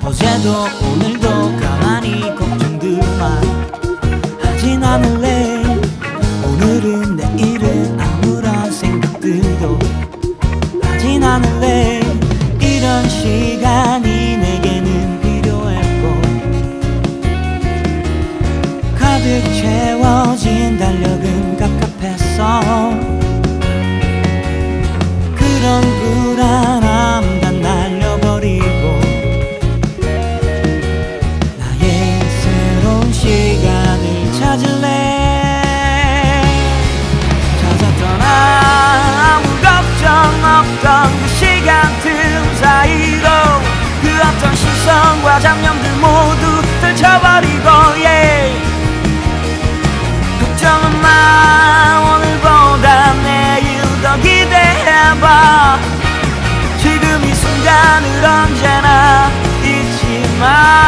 어제도 오늘도 가만히 걱정들만 하진 않을래. 오늘은 내일은 아무런 생각들도 하진 않을래. 이런 시간이 내게는 필요했고 가득 채워진 달력은 갑갑했어. 그런 불안함 다 날려버리고 나의 새로운 시간을 찾을래. 찾았던 아무 걱정 없던 그 시간 틈 사이로 그 어떤 시선과 잡념들 모두 떨쳐버리고 걱정은 마. 오늘보다 내일 더 기대해봐. 지금 이 순간을 언제나 잊지 마.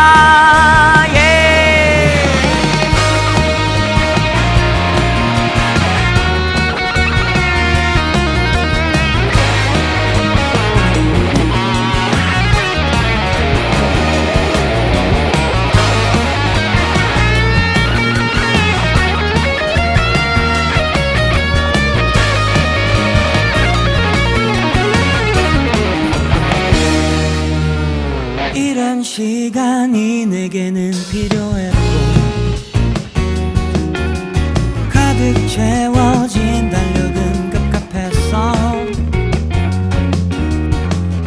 이런 시간이 내게는 필요했고 가득 채워진 달력은 갑갑했어.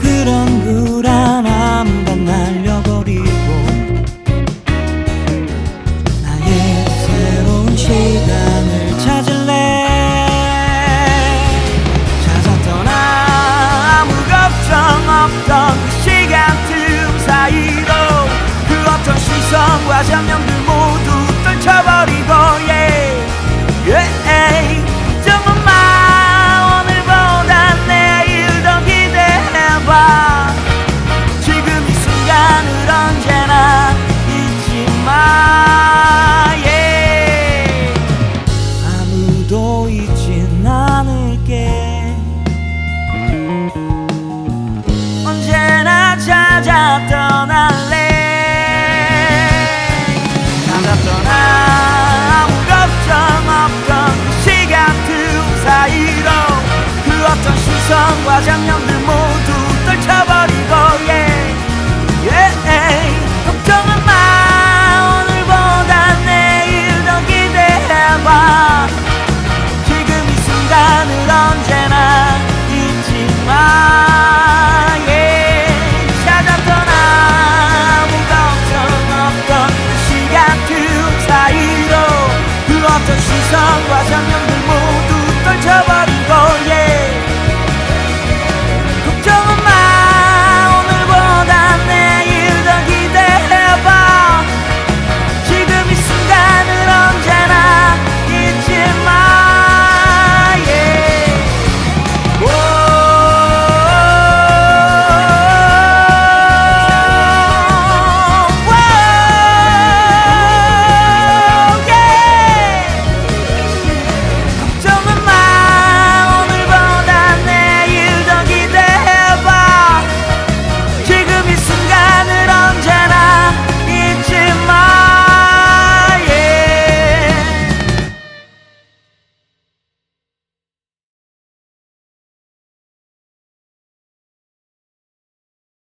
그런 불안함 다 날려버리고 나의 새로운 시간을 찾을래. 찾았던 아무 걱정 없던 그 시간 사이로 그 어떤 시선과 잡념들 모두 떨쳐버리고 걱정은 마. 오늘보다 내일 더 기대해봐. 지금 이 순간을 언제나 잊지 마. 아무도 잊진 않을게. 언제나 찾아 떠날래. 찾았던 아무 걱정 없던 그 시간 틈 사이로 그 어떤 시선과 장면